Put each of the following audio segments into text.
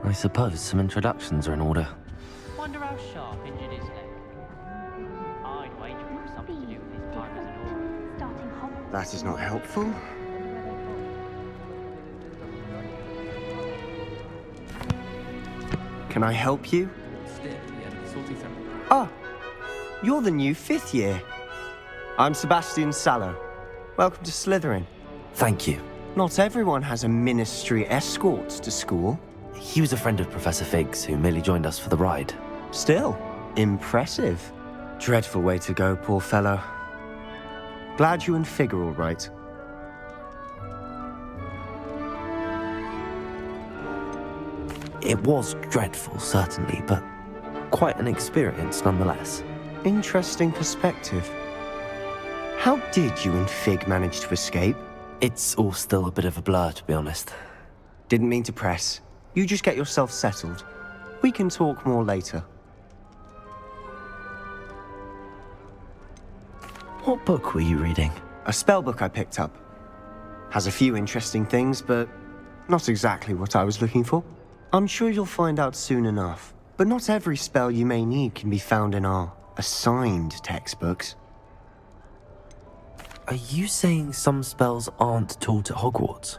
I suppose some introductions are in order. Wonder how sharp injured his leg. I'd wager it was something to do with his time as an aura. That is not helpful. Can I help you? Ah, you're the new 5th year. I'm Sebastian Sallow. Welcome to Slytherin. Thank you. Not everyone has a ministry escort to school. He was a friend of Professor Fig's who merely joined us for the ride. Still, impressive. Dreadful way to go, poor fellow. Glad you and Fig are all right. It was dreadful, certainly, but quite an experience nonetheless. Interesting perspective. How did you and Fig manage to escape? It's all still a bit of a blur, to be honest. Didn't mean to press. You just get yourself settled. We can talk more later. What book were you reading? A spell book I picked up. Has a few interesting things, but not exactly what I was looking for. I'm sure you'll find out soon enough. But not every spell you may need can be found in our assigned textbooks. Are you saying some spells aren't taught at Hogwarts?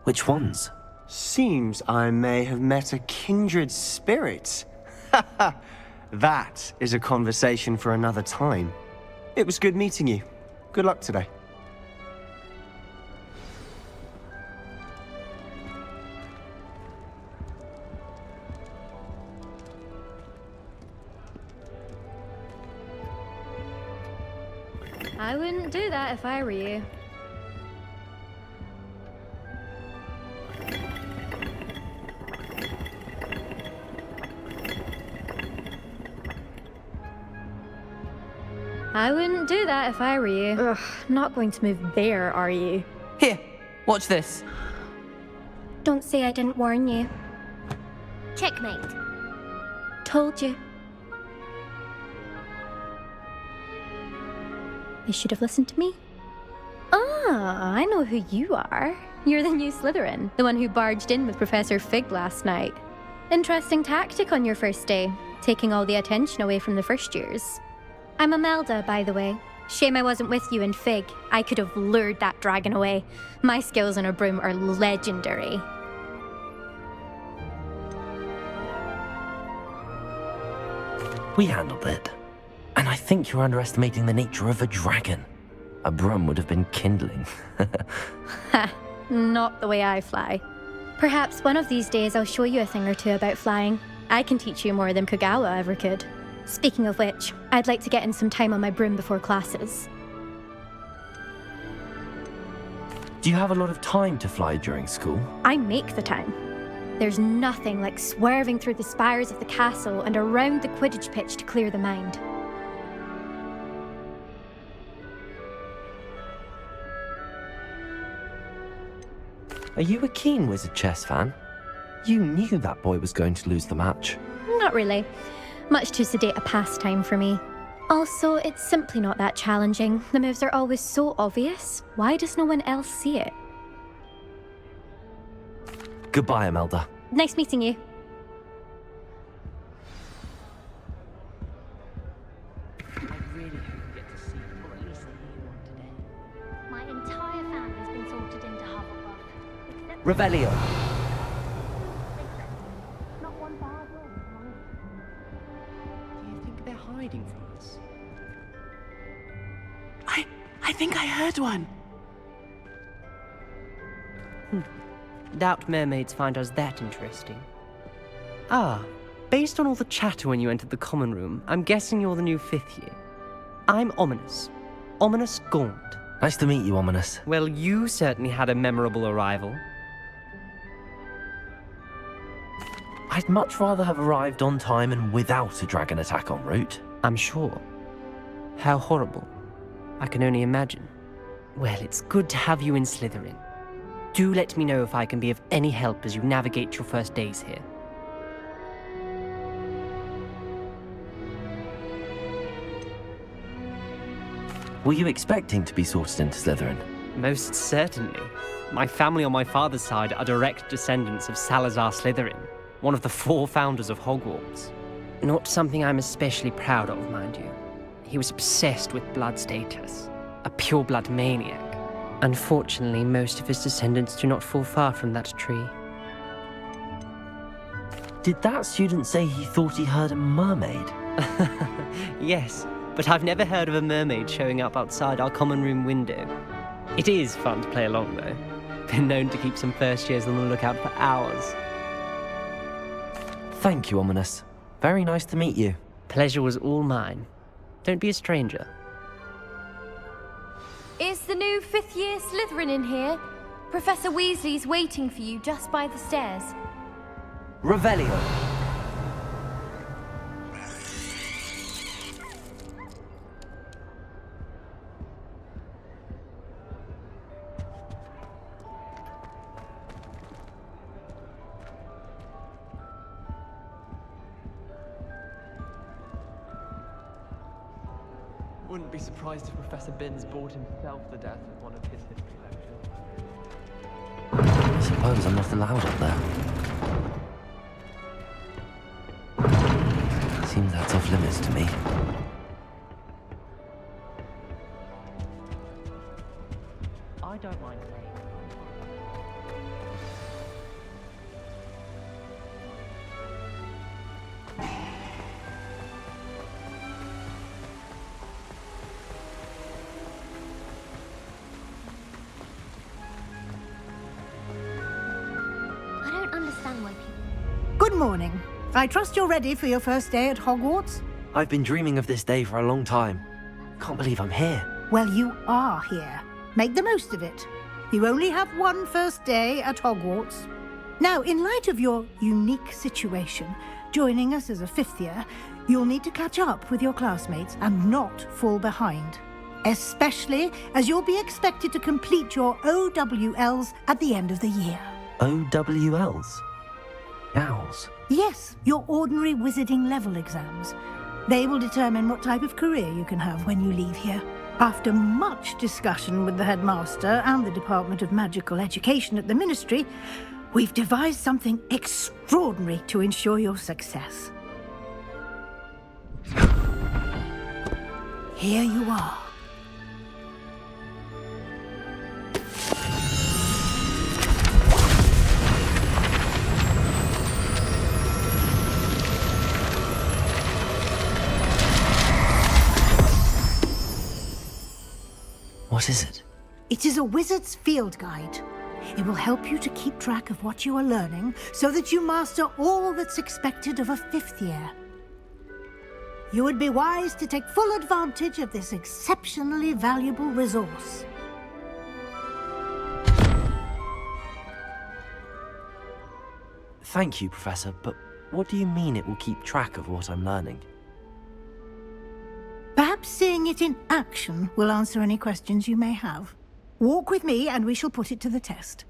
Which ones? Seems I may have met a kindred spirit. That is a conversation for another time. It was good meeting you. Good luck today. I wouldn't do that if I were you. I wouldn't do that if I were you. Ugh, not going to move there, are you? Here, watch this. Don't say I didn't warn you. Checkmate. Told you. They should have listened to me. Ah, I know who you are. You're the new Slytherin, the one who barged in with Professor Fig last night. Interesting tactic on your first day, taking all the attention away from the first years. I'm Imelda, by the way. Shame I wasn't with you and Fig. I could have lured that dragon away. My skills on a broom are legendary. We handled it. And I think you're underestimating the nature of a dragon. A broom would have been kindling. Ha, not the way I fly. Perhaps one of these days I'll show you a thing or two about flying. I can teach you more than Kogawa ever could. Speaking of which, I'd like to get in some time on my broom before classes. Do you have a lot of time to fly during school? I make the time. There's nothing like swerving through the spires of the castle and around the Quidditch pitch to clear the mind. Are you a keen Wizard Chess fan? You knew that boy was going to lose the match. Not really. Much too sedate a pastime for me. Also, it's simply not that challenging. The moves are always so obvious. Why does no one else see it? Goodbye, Imelda. Nice meeting you. I really hope we get to see, or at least hear one today. My entire family's been sorted into Hufflepuff. Except Revelio. not one bad word among them. Do you think they're hiding from us? I think I heard one. Doubt mermaids find us that interesting. Ah, based on all the chatter when you entered the common room, I'm guessing you're the new 5th year. I'm Ominous. Ominous Gaunt. Nice to meet you, Ominous. Well, you certainly had a memorable arrival. I'd much rather have arrived on time and without a dragon attack en route. I'm sure. How horrible. I can only imagine. Well, it's good to have you in Slytherin. Do let me know if I can be of any help as you navigate your first days here. Were you expecting to be sorted into Slytherin? Most certainly. My family on my father's side are direct descendants of Salazar Slytherin. one of the 4 founders of Hogwarts. Not something I'm especially proud of, mind you. He was obsessed with blood status, a pure-blood maniac. Unfortunately, most of his descendants do not fall far from that tree. Did that student say he thought he heard a mermaid? Yes, but I've never heard of a mermaid showing up outside our common room window. It is fun to play along, though. Been known to keep some first years on the lookout for hours. Thank you, Ominous. Very nice to meet you. Pleasure was all mine. Don't be a stranger. Is the new 5th year Slytherin in here? Professor Weasley's waiting for you just by the stairs. Revelio. Wouldn't be surprised if Professor Binns bored himself to death with one of his history lectures. I suppose I'm not allowed up there. Seems that's off limits to me. I don't mind playing. I don't understand why people... Good morning. I trust you're ready for your first day at Hogwarts? I've been dreaming of this day for a long time. Can't believe I'm here. Well, you are here. Make the most of it. You only have one first day at Hogwarts. Now, in light of your unique situation, joining us as a 5th year, you'll need to catch up with your classmates and not fall behind. Especially as you'll be expected to complete your OWLs at the end of the year. OWLs? Owls? Yes, your ordinary wizarding level exams. They will determine what type of career you can have when you leave here. After much discussion with the headmaster and the Department of Magical Education at the Ministry, we've devised something extraordinary to ensure your success. Here you are. What is it? It is a wizard's field guide. It will help you to keep track of what you are learning so that you master all that's expected of a 5th year. You would be wise to take full advantage of this exceptionally valuable resource. Thank you, Professor, but what do you mean it will keep track of what I'm learning? Perhaps seeing it in action will answer any questions you may have. Walk with me and we shall put it to the test.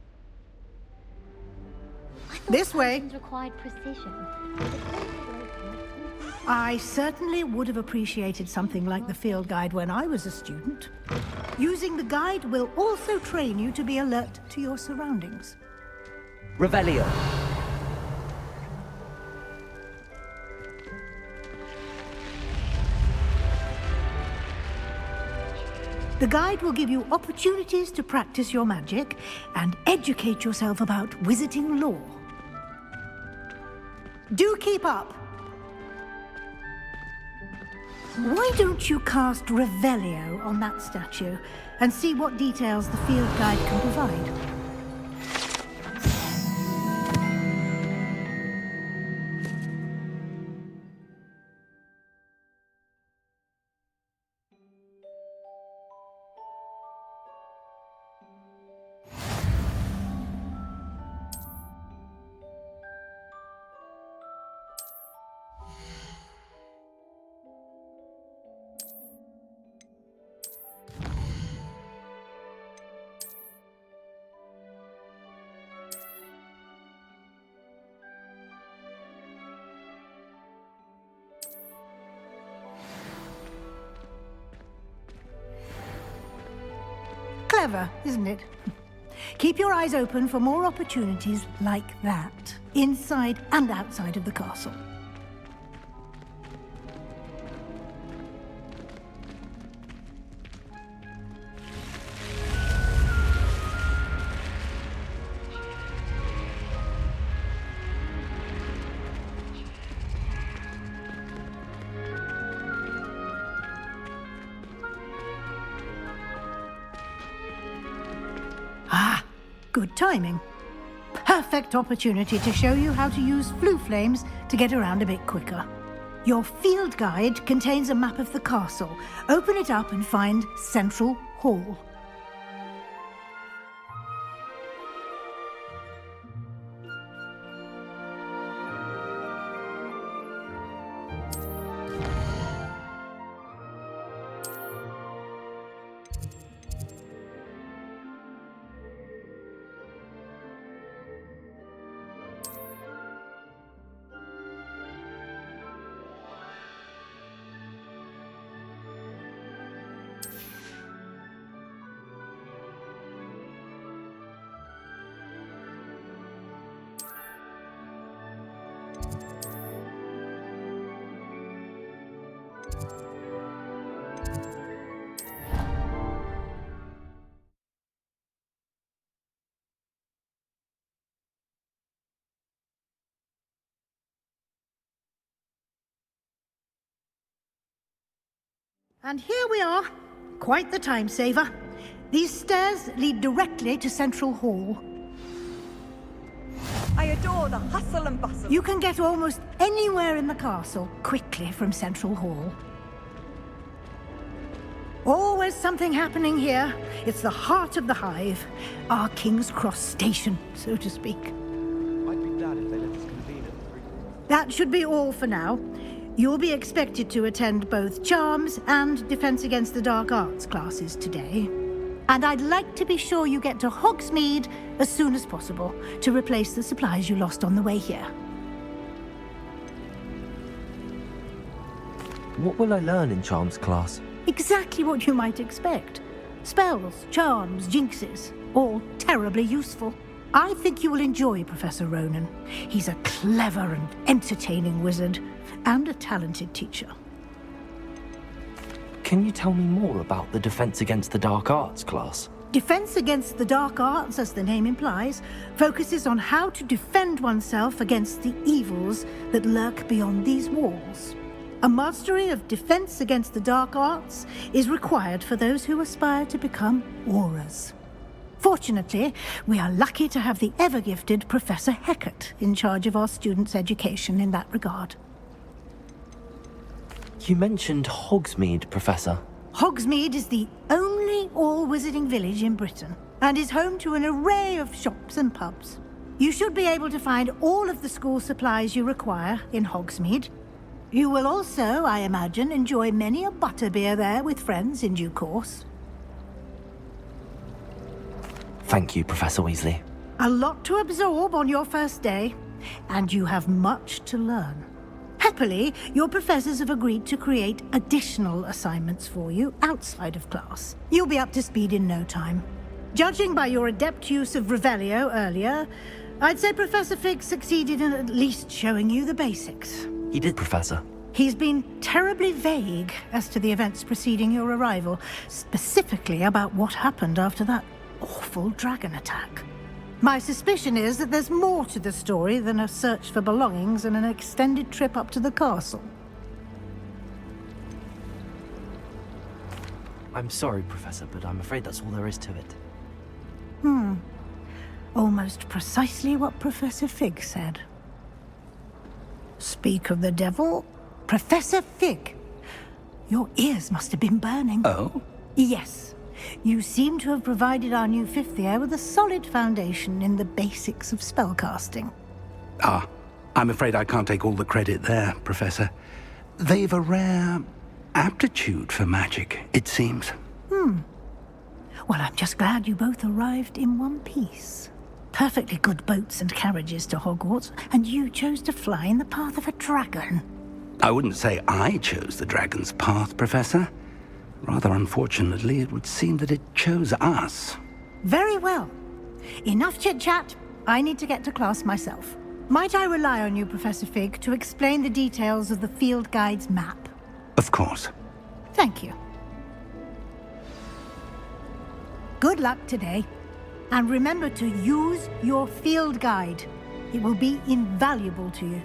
This way. Required precision. I certainly would have appreciated something like the field guide when I was a student. Using the guide will also train you to be alert to your surroundings. Revelio. The guide will give you opportunities to practice your magic and educate yourself about wizarding lore. Do keep up! Why don't you cast Revelio on that statue and see what details the field guide can provide? Clever, isn't it? Keep your eyes open for more opportunities like that, inside and outside of the castle. Ah, good timing. Perfect opportunity to show you how to use flue flames to get around a bit quicker. Your field guide contains a map of the castle. Open it up and find Central Hall. And here we are. Quite the time saver. These stairs lead directly to Central Hall. I adore the hustle and bustle. You can get almost anywhere in the castle quickly from Central Hall. Always something happening here. It's the heart of the hive. Our King's Cross station, so to speak. I'd be glad if they let us convene at 3. That should be all for now. You'll be expected to attend both Charms and Defense Against the Dark Arts classes today. And I'd like to be sure you get to Hogsmeade as soon as possible to replace the supplies you lost on the way here. What will I learn in Charms class? Exactly what you might expect. Spells, charms, jinxes, all terribly useful. I think you will enjoy Professor Ronan. He's a clever and entertaining wizard, and a talented teacher. Can you tell me more about the Defense Against the Dark Arts class? Defense Against the Dark Arts, as the name implies, focuses on how to defend oneself against the evils that lurk beyond these walls. A mastery of Defense Against the Dark Arts is required for those who aspire to become auras. Fortunately, we are lucky to have the ever-gifted Professor Hecat in charge of our students' education in that regard. You mentioned Hogsmeade, Professor. Hogsmeade is the only all-wizarding village in Britain, and is home to an array of shops and pubs. You should be able to find all of the school supplies you require in Hogsmeade. You will also, I imagine, enjoy many a butterbeer there with friends in due course. Thank you, Professor Weasley. A lot to absorb on your first day, and you have much to learn. Happily, your professors have agreed to create additional assignments for you outside of class. You'll be up to speed in no time. Judging by your adept use of Revelio earlier, I'd say Professor Fig succeeded in at least showing you the basics. He did, Professor. He's been terribly vague as to the events preceding your arrival, specifically about what happened after that awful dragon attack. My suspicion is that there's more to the story than a search for belongings and an extended trip up to the castle. I'm sorry, Professor, but I'm afraid that's all there is to it. Almost precisely what Professor Fig said. Speak of the devil, Professor Fig. Your ears must have been burning. Oh? Yes. You seem to have provided our new fifth year with a solid foundation in the basics of spellcasting. Ah, I'm afraid I can't take all the credit there, Professor. They've a rare aptitude for magic, it seems. Well, I'm just glad you both arrived in one piece. Perfectly good boats and carriages to Hogwarts, and you chose to fly in the path of a dragon. I wouldn't say I chose the dragon's path, Professor. Rather unfortunately, it would seem that it chose us. Very well. Enough chit-chat. I need to get to class myself. Might I rely on you, Professor Fig, to explain the details of the field guide's map? Of course. Thank you. Good luck today. And remember to use your field guide. It will be invaluable to you.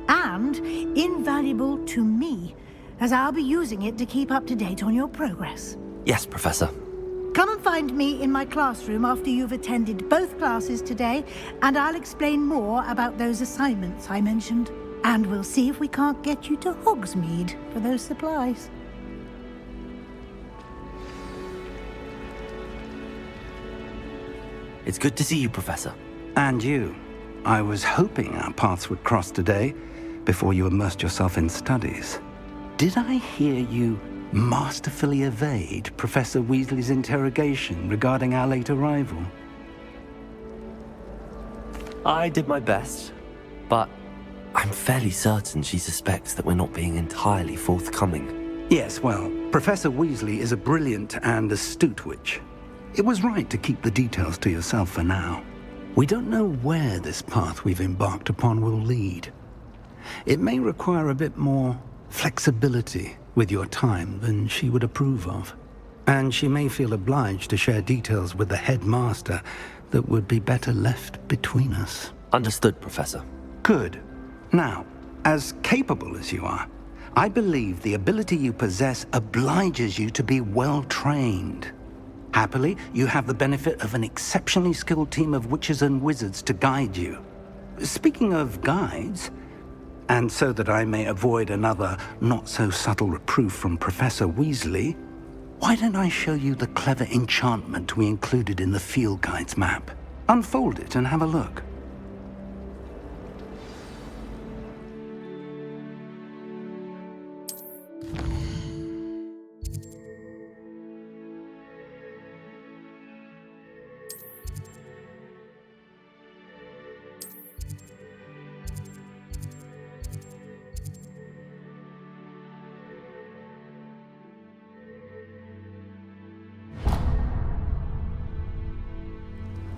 And invaluable to me, as I'll be using it to keep up to date on your progress. Yes, Professor. Come and find me in my classroom after you've attended both classes today, and I'll explain more about those assignments I mentioned. And we'll see if we can't get you to Hogsmeade for those supplies. It's good to see you, Professor. And you. I was hoping our paths would cross today, before you immersed yourself in studies. Did I hear you masterfully evade Professor Weasley's interrogation regarding our late arrival? I did my best, but I'm fairly certain she suspects that we're not being entirely forthcoming. Yes, well, Professor Weasley is a brilliant and astute witch. It was right to keep the details to yourself for now. We don't know where this path we've embarked upon will lead. It may require a bit more flexibility with your time than she would approve of. And she may feel obliged to share details with the headmaster that would be better left between us. Understood, Professor. Good. Now, as capable as you are, I believe the ability you possess obliges you to be well trained. Happily, you have the benefit of an exceptionally skilled team of witches and wizards to guide you. Speaking of guides, and so that I may avoid another not-so-subtle reproof from Professor Weasley, why don't I show you the clever enchantment we included in the field guide's map? Unfold it and have a look.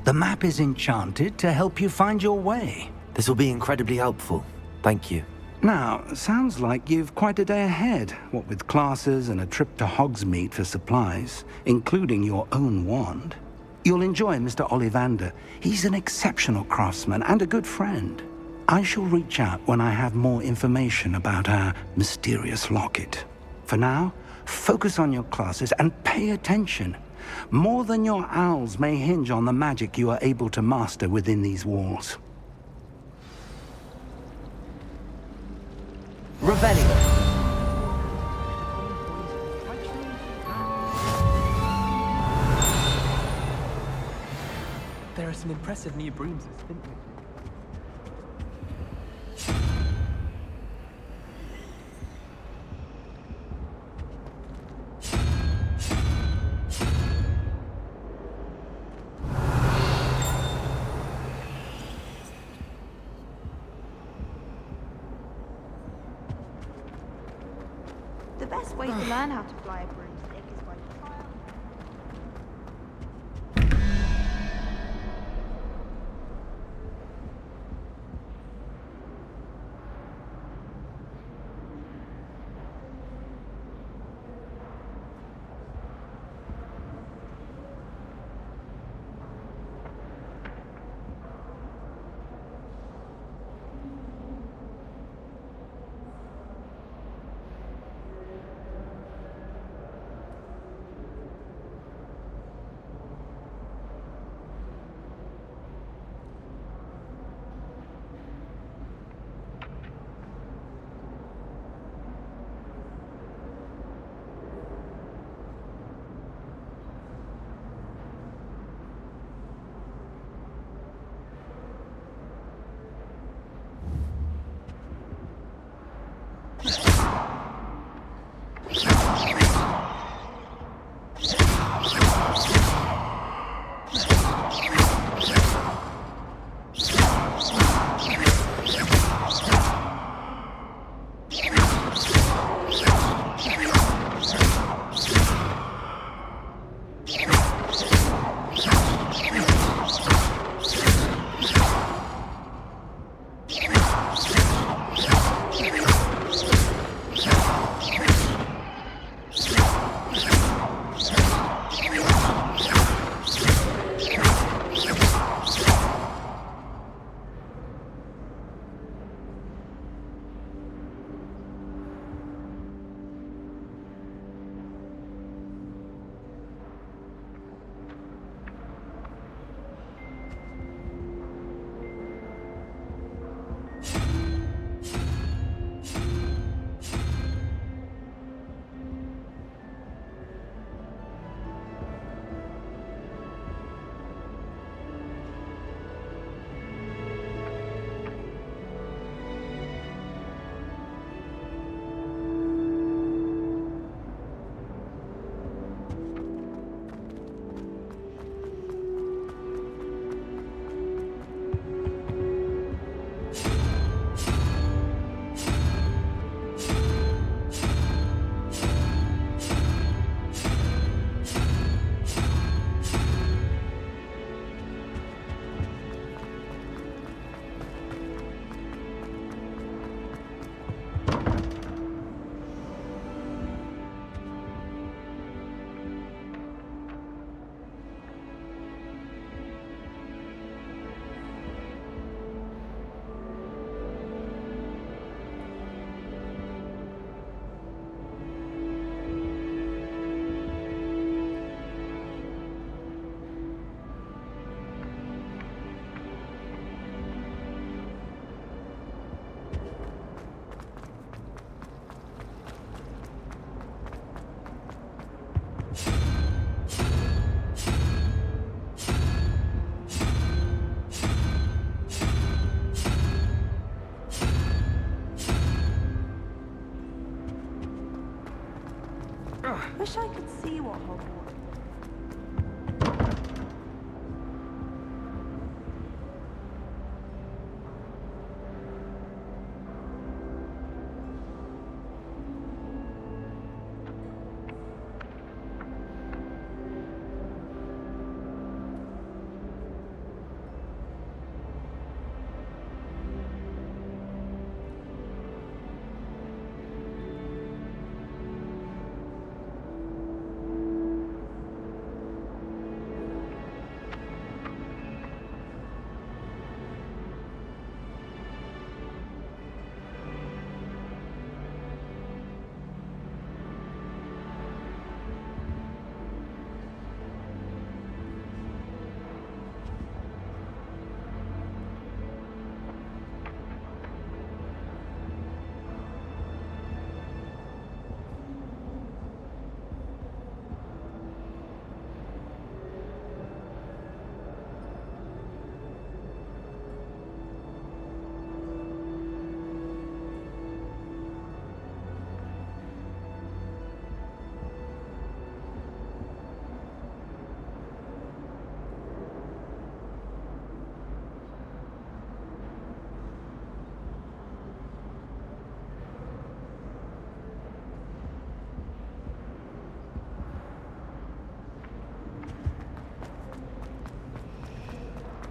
The map is enchanted to help you find your way. This will be incredibly helpful. Thank you. Now, sounds like you've quite a day ahead, what with classes and a trip to Hogsmeade for supplies, including your own wand. You'll enjoy Mr. Ollivander. He's an exceptional craftsman and a good friend. I shall reach out when I have more information about our mysterious locket. For now, focus on your classes and pay attention. More than your owls may hinge on the magic you are able to master within these walls. Revelio. There are some impressive new brooms at Spintly. The best way to learn how to fly a broomstick is by trial.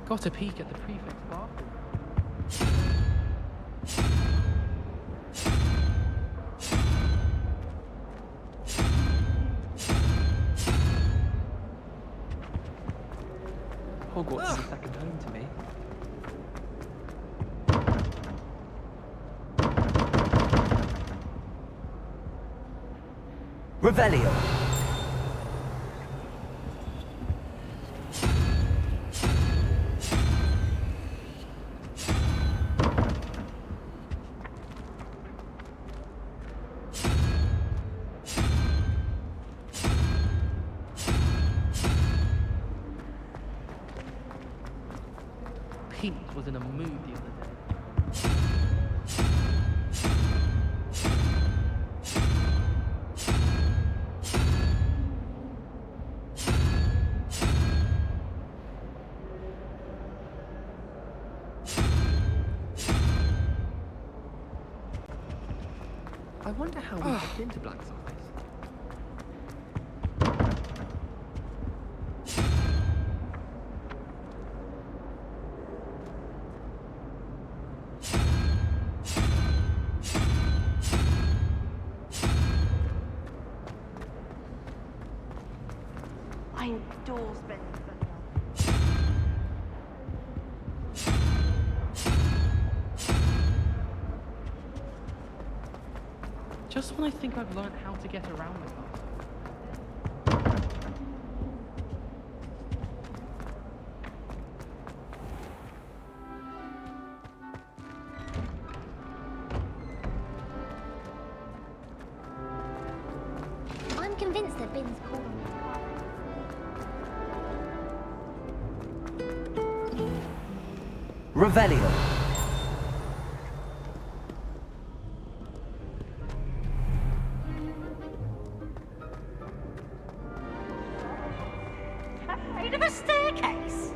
Got a peek at the prefect's bathroom. Hogwarts is a second home to me. Revelio. Pink was in a mood the other day. I wonder how we got into Black's office. I adore spending Sunday. Just when I think I've learned how to get around the castle. I'm convinced that Bin's calling me. Revelio. Afraid of a staircase?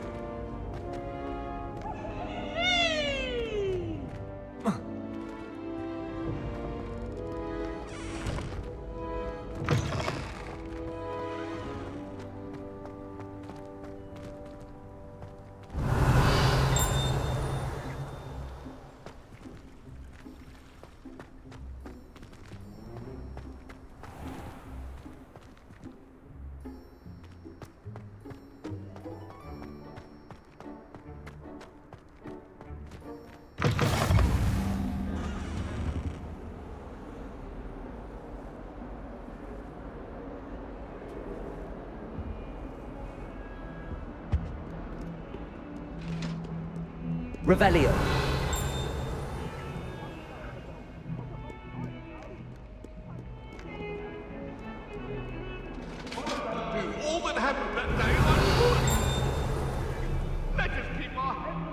Revelio. All that happened that day unwood. Let us keep our heads.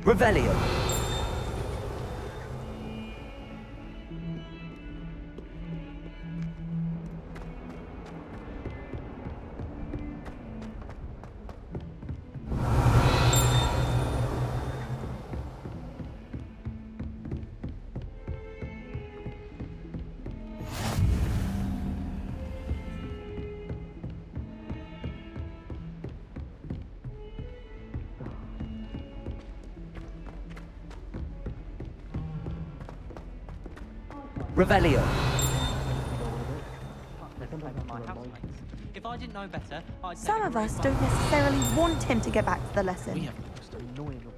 Revelio. Revelio. If I didn't know better, I'd Some of us don't necessarily want him to get back to the lesson. We have the most annoying of all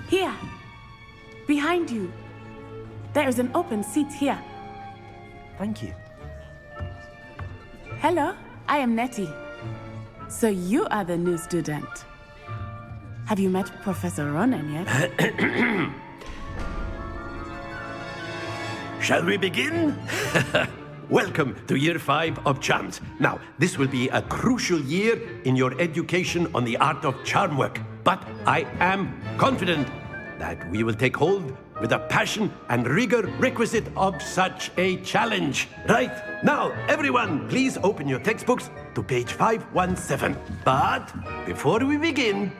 Here. Behind you. There is an open seat here. Thank you. Hello, I am Nettie. So you are the new student. Have you met Professor Ronan yet? Shall we begin? Welcome to Year 5 of Charms. Now, this will be a crucial year in your education on the art of charm work. but I am confident that we will take hold with the passion and rigor requisite of such a challenge. Right, now, everyone, please open your textbooks to page 517. But before we begin,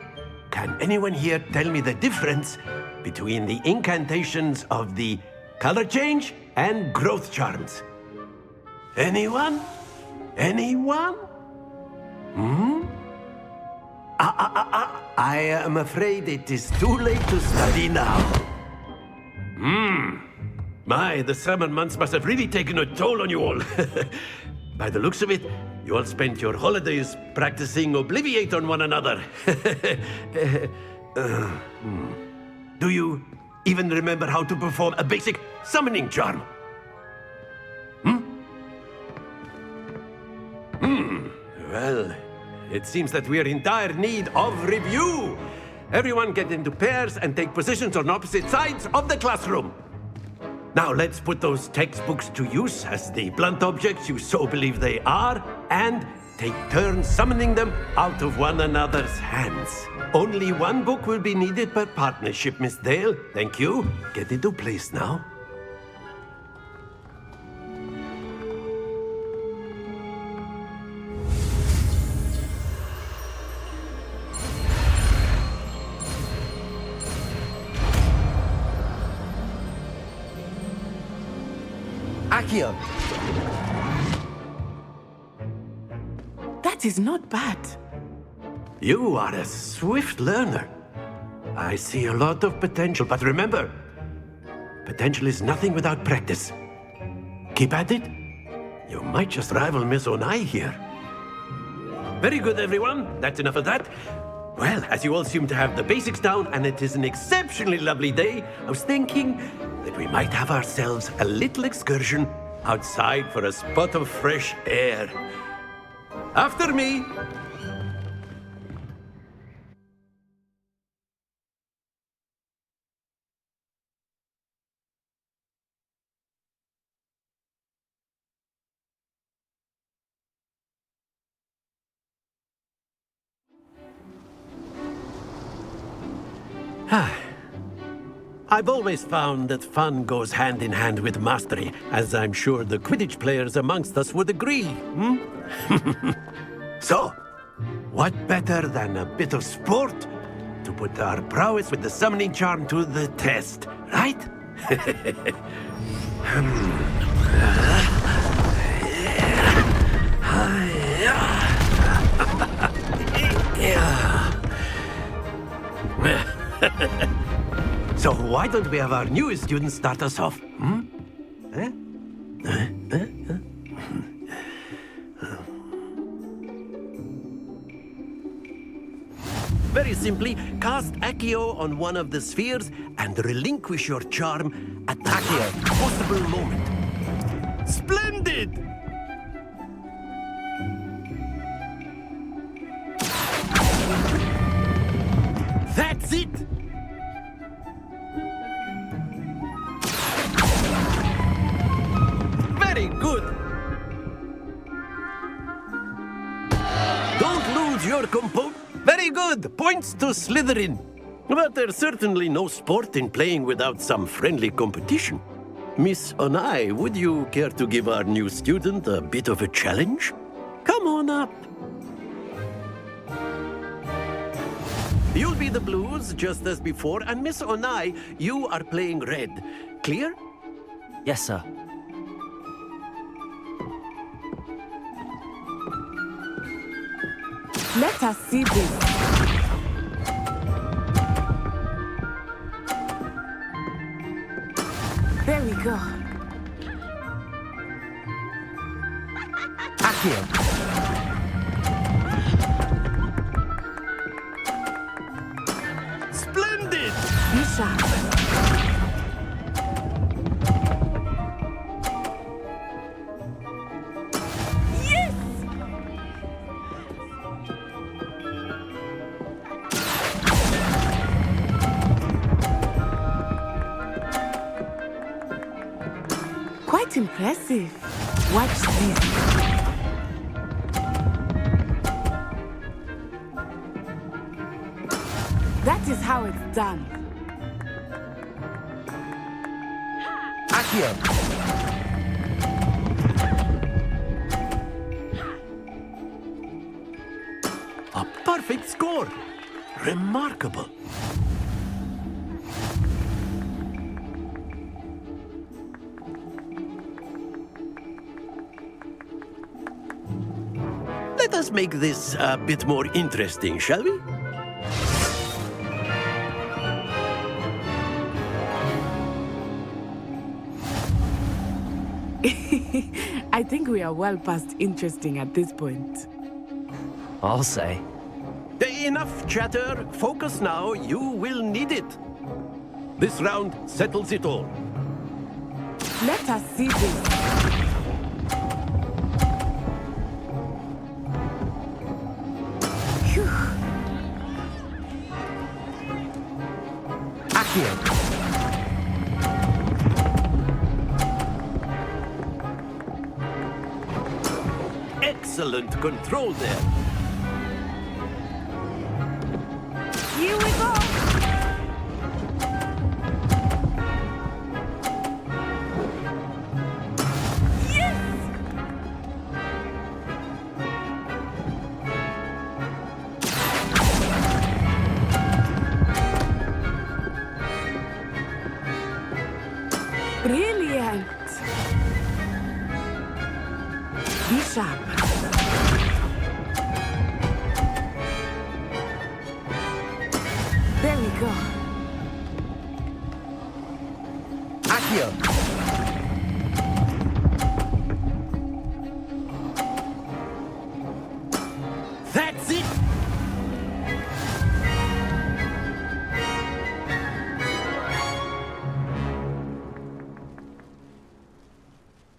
can anyone here tell me the difference between the incantations of the color change and growth charms? Anyone? Anyone? I am afraid it is too late to study now. My, the summer months must have really taken a toll on you all. By the looks of it, you all spent your holidays practicing Obliviate on one another. Do you even remember how to perform a basic summoning charm? Well, it seems that we are in dire need of review. Everyone get into pairs and take positions on opposite sides of the classroom. Now let's put those textbooks to use as the blunt objects you so believe they are, and take turns summoning them out of one another's hands. Only one book will be needed per partnership, Miss Dale. Thank you. Get into place now. Accio! That is not bad. You are a swift learner. I see a lot of potential, but remember, potential is nothing without practice. Keep at it. You might just rival Miss Onai here. Very good, everyone. That's enough of that. Well, as you all seem to have the basics down, and it is an exceptionally lovely day, I was thinking that we might have ourselves a little excursion outside for a spot of fresh air. After me! I've always found that fun goes hand in hand with mastery, as I'm sure the Quidditch players amongst us would agree. So, what better than a bit of sport to put our prowess with the summoning charm to the test, right? So why don't we have our newest student start us off? Very simply, cast Accio on one of the spheres and relinquish your charm at the possible moment. Splendid! That's it! Very good! Don't lose your composure. Very good! Points to Slytherin. But there's certainly no sport in playing without some friendly competition. Miss Onai, would you care to give our new student a bit of a challenge? Come on up. You'll be the blues, just as before, and Miss Onai, you are playing red. Clear? Yes, sir. Let us see this. There we go. Accio! Splendid! Be sharp. Quite impressive. Watch this. That is how it's done. Accio! A perfect score! Remarkable! Let us make this a bit more interesting, shall we? I think we are well past interesting at this point. I'll say. Enough chatter. Focus now. You will need it. This round settles it all. Let us see this. Phew. Accio! Excellent control there. Here we go! Brilliant! Be sharp. There we go. Accio! That's it!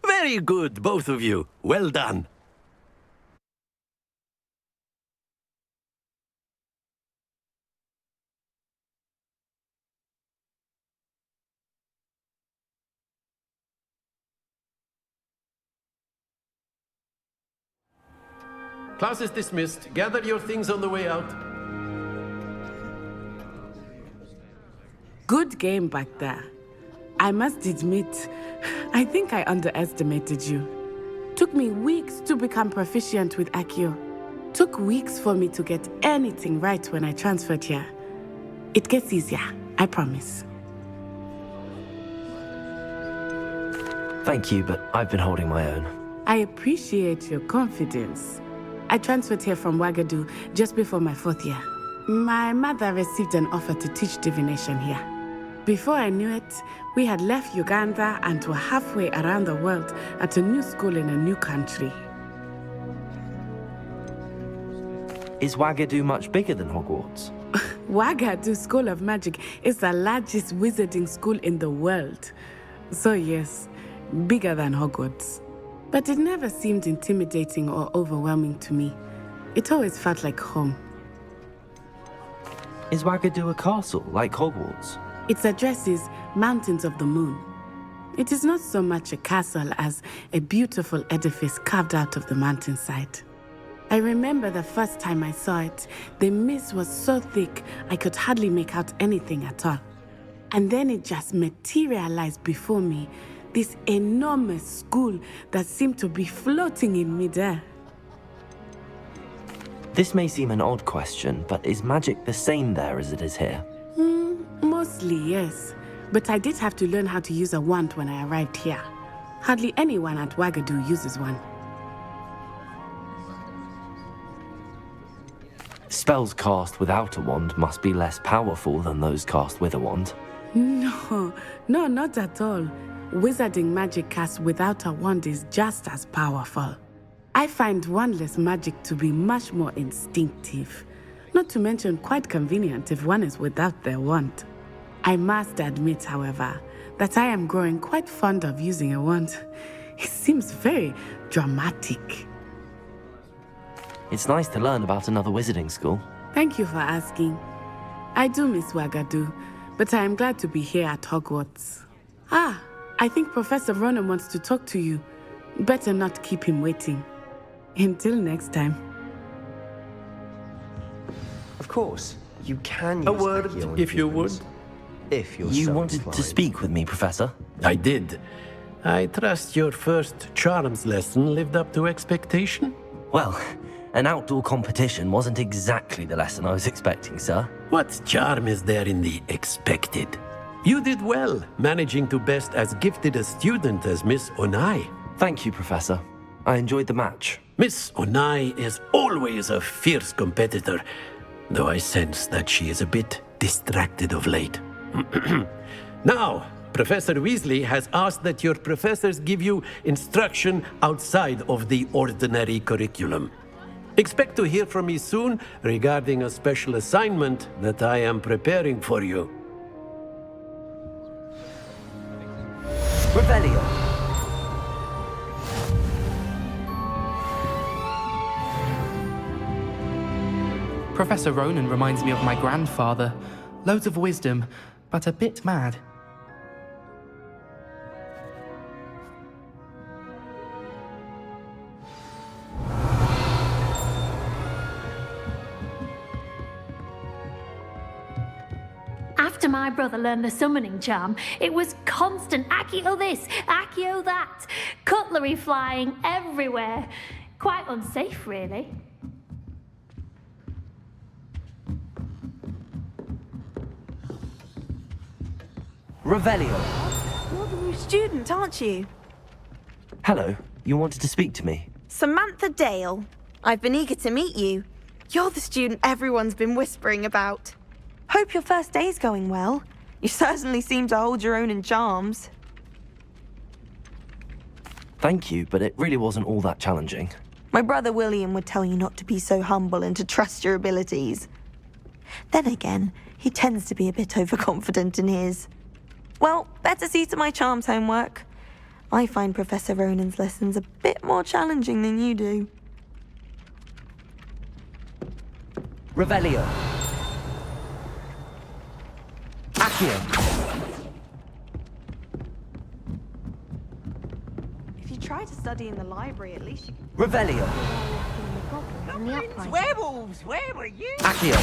Very good, both of you. Well done. Class is dismissed. Gather your things on the way out. Good game back there. I must admit, I think I underestimated you. Took me weeks to become proficient with Accio. Took weeks for me to get anything right when I transferred here. It gets easier, I promise. Thank you, but I've been holding my own. I appreciate your confidence. I transferred here from Ouagadougou just before my 4th year. My mother received an offer to teach divination here. Before I knew it, we had left Uganda and were halfway around the world at a new school in a new country. Is Ouagadougou much bigger than Hogwarts? Ouagadougou School of Magic is the largest wizarding school in the world. So yes, bigger than Hogwarts. But it never seemed intimidating or overwhelming to me. It always felt like home. Is Ouagadougou a castle, like Hogwarts? Its address is Mountains of the Moon. It is not so much a castle as a beautiful edifice carved out of the mountainside. I remember the first time I saw it, the mist was so thick I could hardly make out anything at all. And then it just materialized before me, this enormous school that seemed to be floating in midair. This may seem an odd question, but is magic the same there as it is here? Mostly, yes. But I did have to learn how to use a wand when I arrived here. Hardly anyone at Ouagadougou uses one. Spells cast without a wand must be less powerful than those cast with a wand. No, not at all. Wizarding magic cast without a wand is just as powerful. I find wandless magic to be much more instinctive. Not to mention quite convenient if one is without their wand. I must admit, however, that I am growing quite fond of using a wand. It seems very dramatic. It's nice to learn about another wizarding school. Thank you for asking. I do miss Ouagadougou, but I am glad to be here at Hogwarts. I think Professor Ronan wants to talk to you. Better not keep him waiting. Until next time. Of course. You can use A word, magia on if you humans, would. if you're You so wanted inclined. to speak with me, Professor? I did. I trust your first charms lesson lived up to expectation? Well, an outdoor competition wasn't exactly the lesson I was expecting, sir. What charm is there in the expected? You did well, managing to best as gifted a student as Miss Onai. Thank you, Professor. I enjoyed the match. Miss Onai is always a fierce competitor, though I sense that she is a bit distracted of late. Now, Professor Weasley has asked that your professors give you instruction outside of the ordinary curriculum. Expect to hear from me soon regarding a special assignment that I am preparing for you. Revelio. Professor Ronan reminds me of my grandfather. Loads of wisdom, but a bit mad. After my brother learned the summoning charm, it was constant Accio this, Accio that, cutlery flying everywhere. Quite unsafe, really. Revelio. You're the new student, aren't you? Hello, you wanted to speak to me? Samantha Dale. I've been eager to meet you. You're the student everyone's been whispering about. Hope your first day's going well. You certainly seem to hold your own in charms. Thank you, but it really wasn't all that challenging. My brother William would tell you not to be so humble and to trust your abilities. Then again, he tends to be a bit overconfident in his. Well, better see to my charms homework. I find Professor Ronan's lessons a bit more challenging than you do. Revelio. Accio. If you try to study in the library, at least you can... Revelio. Werewolves, where were you? Accio.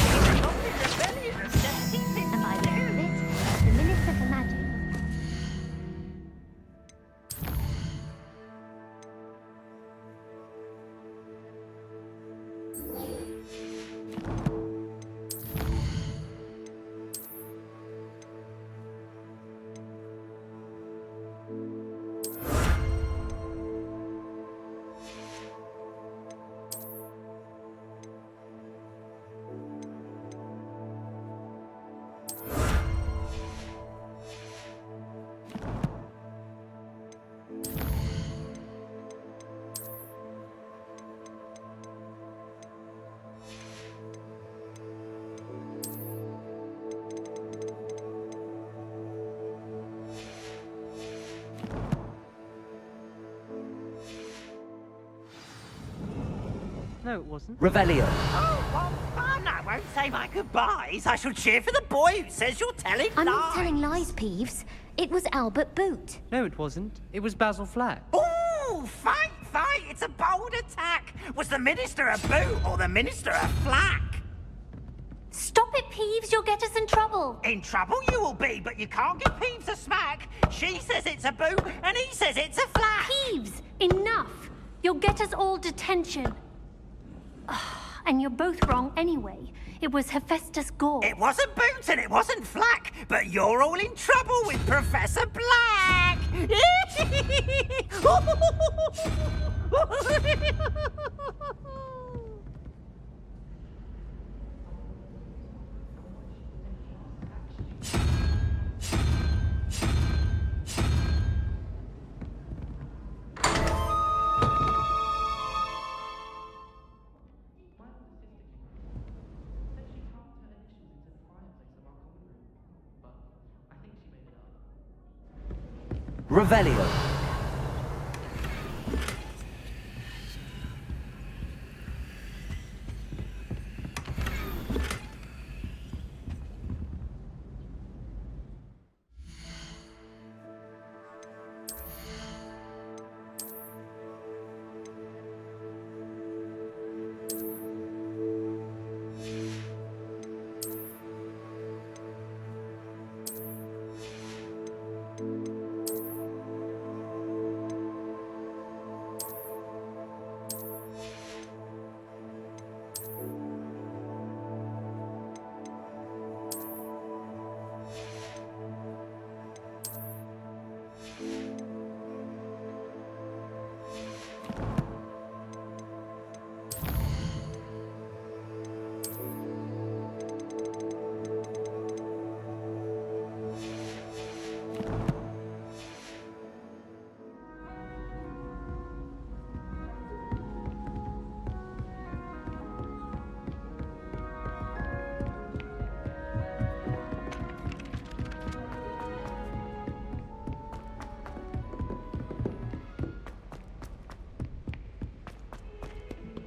And by the end of it, the Minister for Magic. No, it wasn't. Revelio. Oh, well, fun. I won't say my goodbyes. I shall cheer for the boy who says you're telling I'm lies. not telling lies, Peeves. It was Albert Boot. No, it wasn't. It was Basil Flack. Ooh, fight, fight. It's a bold attack. Was the Minister a boot or the Minister a flack? Stop it, Peeves. You'll get us in trouble. In trouble you will be, but you can't give Peeves a smack. She says it's a boot and he says it's a flack. Peeves, enough. You'll get us all detention. And you're both wrong anyway. It was Hephaestus Gore. It wasn't Boots and it wasn't Flack, but you're all in trouble with Professor Black! Revelio.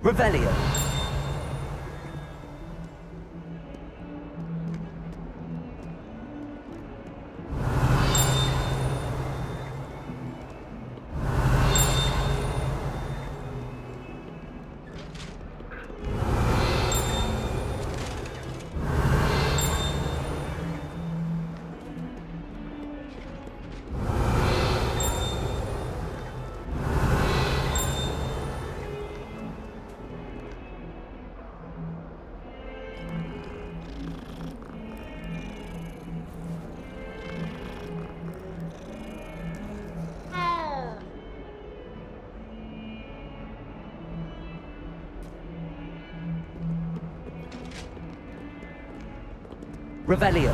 Revelio. Revelio.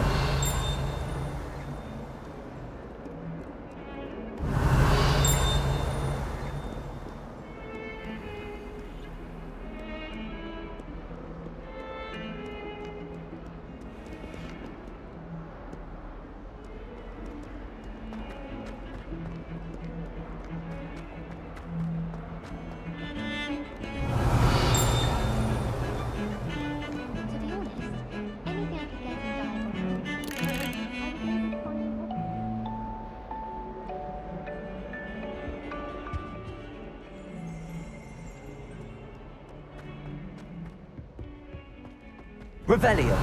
Revelio.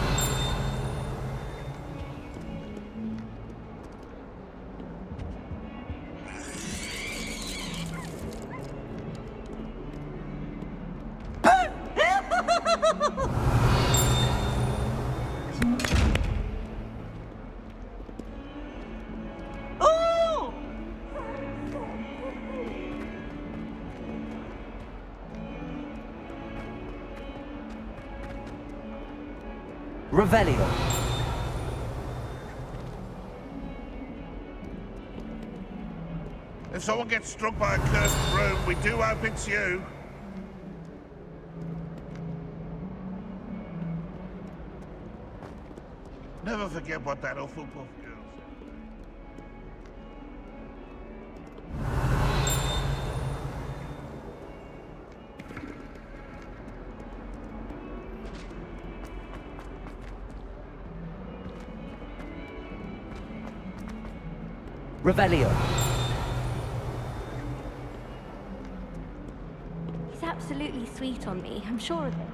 Revelio. If someone gets struck by a cursed broom, we do hope it's you. Never forget what that Hufflepuff girl said. Revelio. He's absolutely sweet on me, I'm sure of it.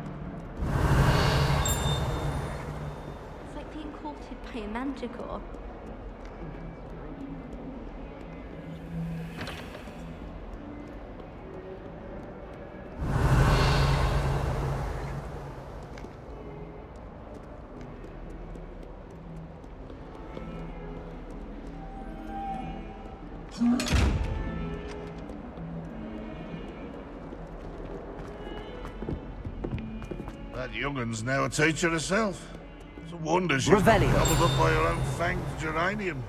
It's like being courted by a manticore. That youngun's now a teacher herself. It's a wonder she's not Revelio. gobbled up by her own fanged geranium.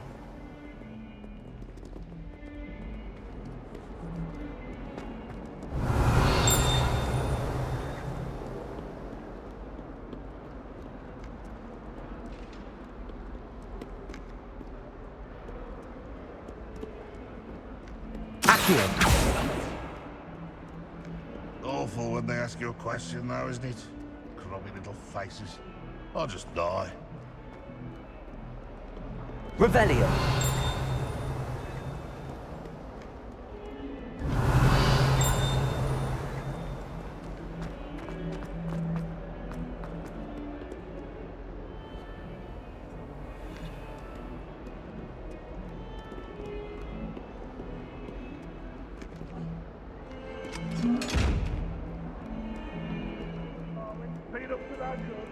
Awful when they ask you a question, though, isn't it? Crummy little faces. I'll just die. Revelio. Beat up to that good.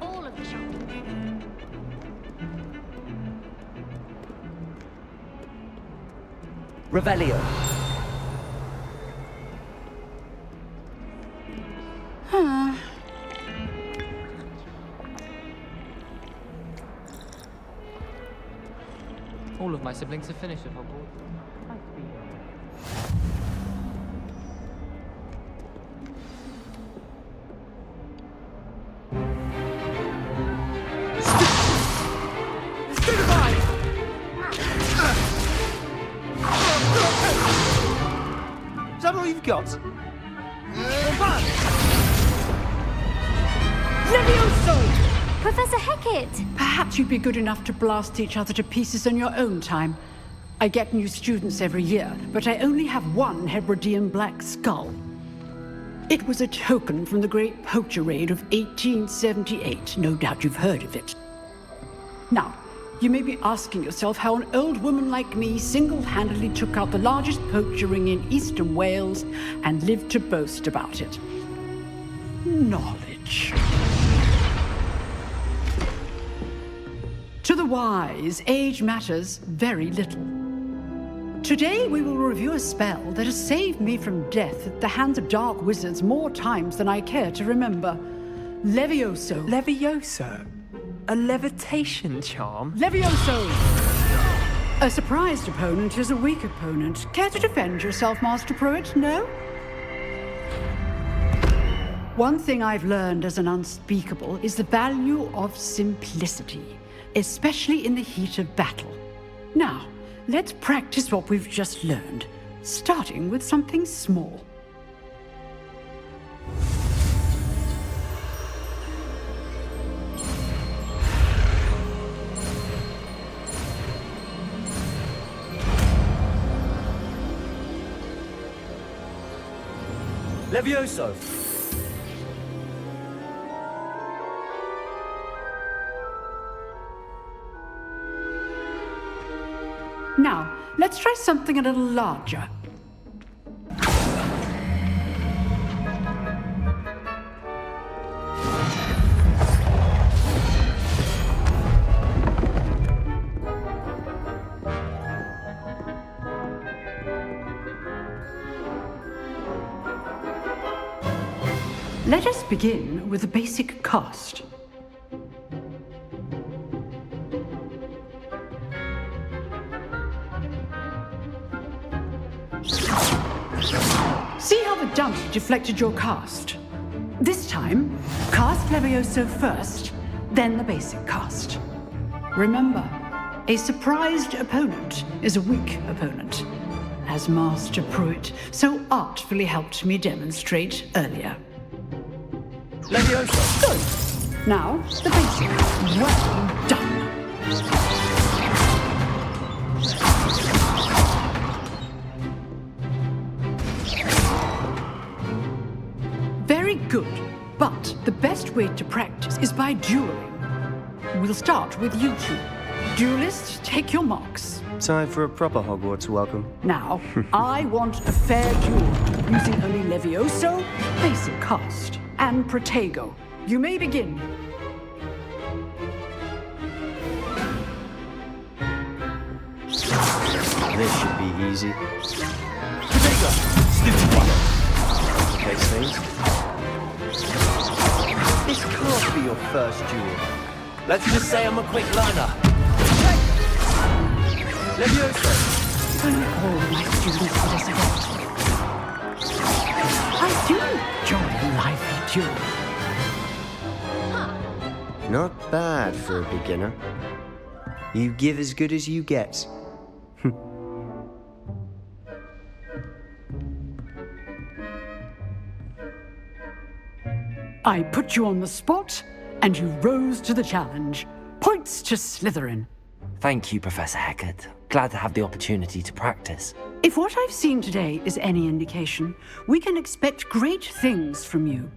All of the shop. Revelio. All of my siblings have finished at Hogwarts. Nice to be here. all you've got? Levioso! Professor Hecat! Perhaps you'd be good enough to blast each other to pieces in your own time. I get new students every year, but I only have one Hebridean black skull. It was a token from the Great Poacher Raid of 1878. No doubt you've heard of it. Now, you may be asking yourself how an old woman like me single-handedly took out the largest poacher ring in eastern Wales and lived to boast about it. Knowledge. To the wise, age matters very little. Today we will review a spell that has saved me from death at the hands of dark wizards more times than I care to remember. Levioso. Levioso? A levitation charm? Levioso! A surprised opponent is a weak opponent. Care to defend yourself, Master Pruitt? No? One thing I've learned as an unspeakable is the value of simplicity, especially in the heat of battle. Now, let's practice what we've just learned, starting with something small. Levioso! Now, let's try something a little larger. Let us begin with a basic cast. See how the dummy deflected your cast? This time, cast Levioso first, then the basic cast. Remember, a surprised opponent is a weak opponent, as Master Pruitt so artfully helped me demonstrate earlier. Levioso! Good. Now, the basic. Well done. Very good. But the best way to practice is by dueling. We'll start with you two. Duelists, take your marks. Time for a proper Hogwarts welcome. Now, I want a fair duel, using only Levioso, basic cast, and Protego. You may begin. This should be easy. Protego! Stupid one! Case things. This can't be your first duel. Let's just say I'm a quick learner. Levioso! If only all of my students were this adept. I do enjoy a lively duel. Not bad for a beginner. You give as good as you get. I put you on the spot, and you rose to the challenge. Points to Slytherin. Thank you, Professor Hecat. Glad to have the opportunity to practice. If what I've seen today is any indication, we can expect great things from you.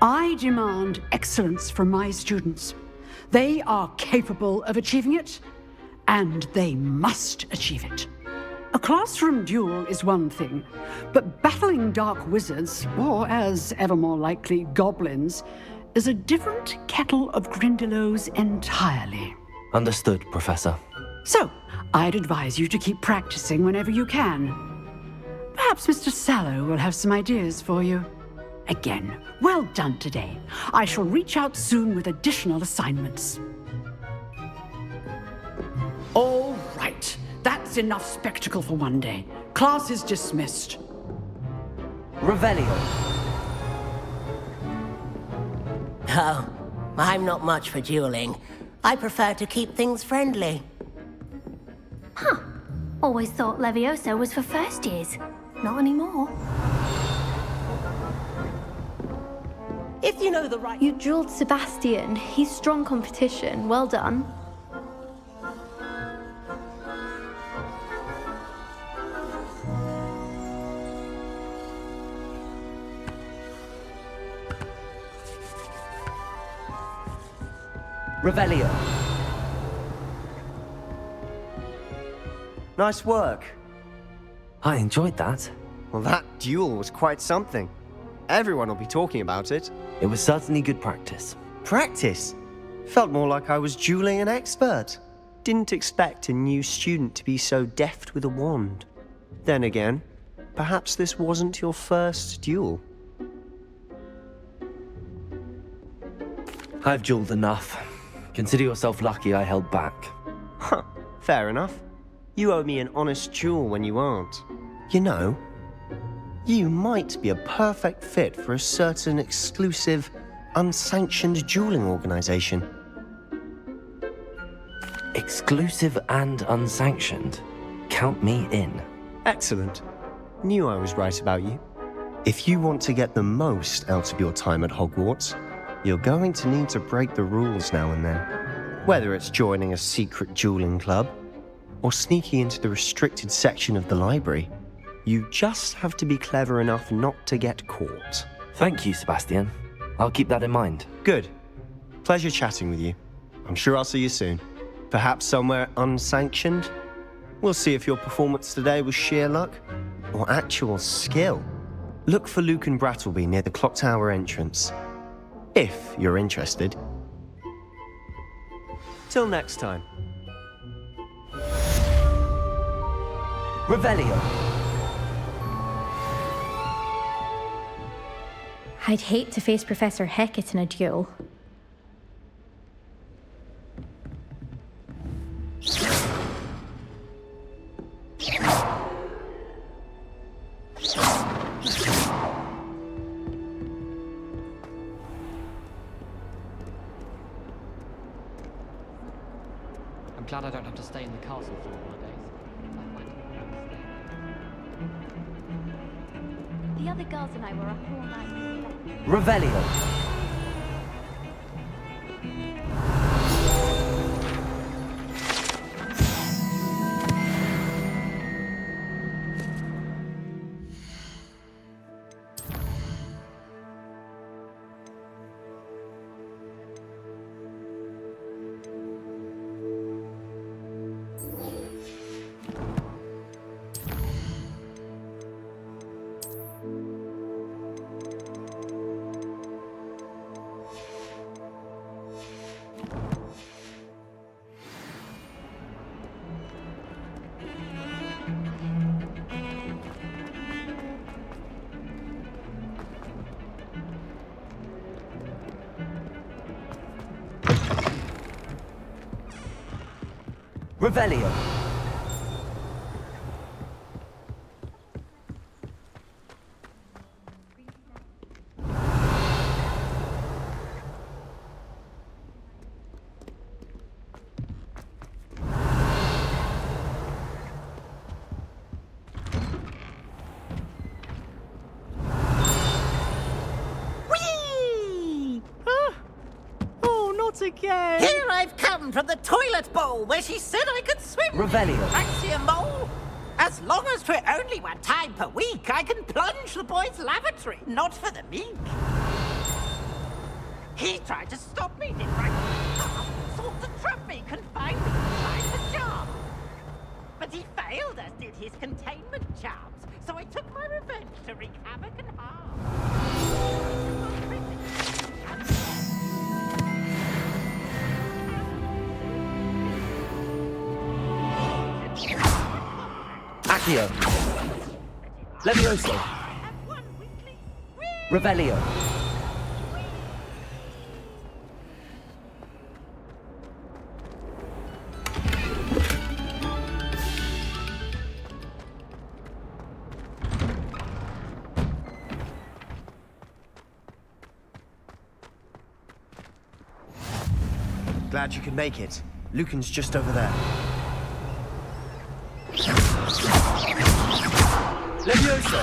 I demand excellence from my students. They are capable of achieving it, and they must achieve it. A classroom duel is one thing, but battling dark wizards, or as ever more likely, goblins, is a different kettle of Grindylows entirely. Understood, Professor. So, I'd advise you to keep practicing whenever you can. Perhaps Mr. Sallow will have some ideas for you. Again, well done today. I shall reach out soon with additional assignments. All right. That's enough spectacle for one day. Class is dismissed. Revelio. Oh, I'm not much for dueling. I prefer to keep things friendly. Huh. Always thought Levioso was for first years. Not anymore. If you know the right... You drilled Sebastian. He's strong competition. Well done. Revelio. Nice work. I enjoyed that. Well, that duel was quite something. Everyone will be talking about it. It was certainly good practice. Practice? Felt more like I was dueling an expert. Didn't expect a new student to be so deft with a wand. Then again, perhaps this wasn't your first duel. I've dueled enough. Consider yourself lucky I held back. Huh, fair enough. You owe me an honest duel when you aren't. You know, you might be a perfect fit for a certain exclusive, unsanctioned dueling organization. Exclusive and unsanctioned? Count me in. Excellent. Knew I was right about you. If you want to get the most out of your time at Hogwarts, you're going to need to break the rules now and then. Whether it's joining a secret dueling club, or sneaking into the restricted section of the library, you just have to be clever enough not to get caught. Thank you, Sebastian. I'll keep that in mind. Good. Pleasure chatting with you. I'm sure I'll see you soon. Perhaps somewhere unsanctioned? We'll see if your performance today was sheer luck or actual skill. Look for Luke and Brattleby near the clock tower entrance. If you're interested. Till next time. Revelio. I'd hate to face Professor Hecat in a duel. I'm glad I don't have to stay in the castle for all my days. The other girls and I were up all night. Revelio. Revelio. Again. Here I've come from the toilet bowl where she said I could swim. Revelio. Fancy a mole? As long as for only 1 time per week, I can plunge the boys' lavatory, not for the meek. He tried to stop me, did right? Sought to trap me, confine me, tried the charm. But he failed, as did his containment charms. So I took my revenge to wreak havoc and harm. Accio. Levioso. Revelio. Glad you could make it. Lucan's just over there. Levioso.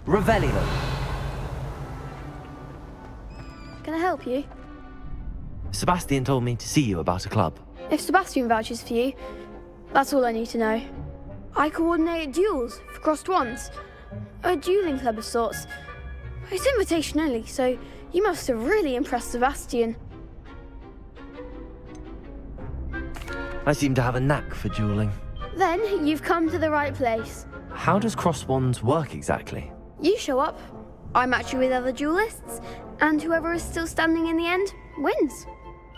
Revelio. Can I help you? Sebastian told me to see you about a club. If Sebastian vouches for you, that's all I need to know. I coordinate duels for crossed wands. A dueling club of sorts. It's invitation only, so you must have really impressed Sebastian. I seem to have a knack for dueling. Then you've come to the right place. How does cross wands work exactly? You show up, I match you with other duelists, and whoever is still standing in the end wins.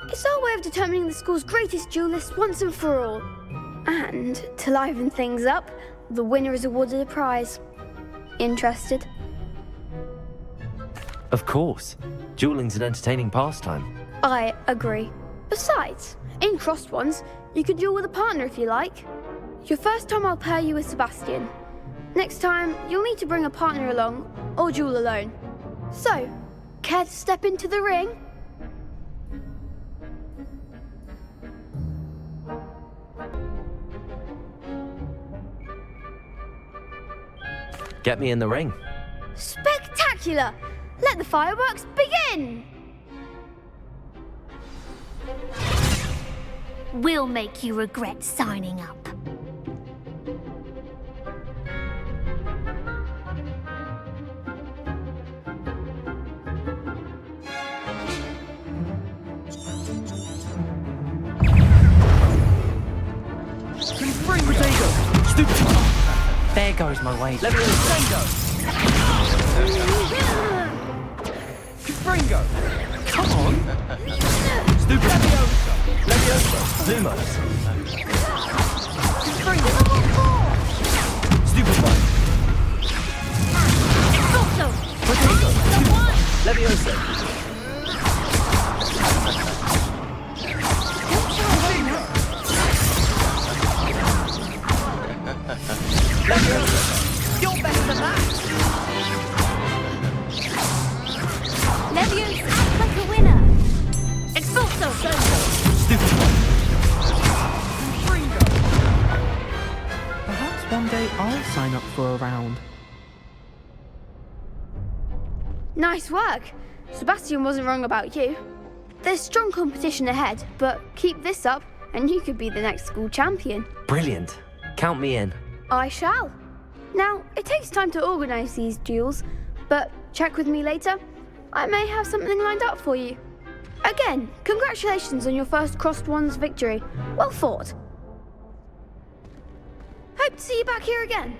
It's our way of determining the school's greatest duelist once and for all. And to liven things up, the winner is awarded a prize. Interested? Of course. Dueling's an entertaining pastime. I agree. Besides, in crossed ones, you can duel with a partner if you like. Your first time I'll pair you with Sebastian. Next time, you'll need to bring a partner along, or duel alone. So, care to step into the ring? Get me in the ring. Spectacular! Let the fireworks begin! We'll make you regret signing up. There goes my wager. Let me Fringo! Come on! Stupid! Lumos! Stupid one! Expulso! Levioso! You're better than that! Leviosa, act like a winner! Expulso! Stupid one! Perhaps one day I'll sign up for a round. Nice work! Sebastian wasn't wrong about you. There's strong competition ahead, but keep this up and you could be the next school champion. Brilliant. Count me in. I shall. Now, it takes time to organise these duels, but check with me later. I may have something lined up for you. Again, congratulations on your first crossed wands victory. Well fought. Hope to see you back here again.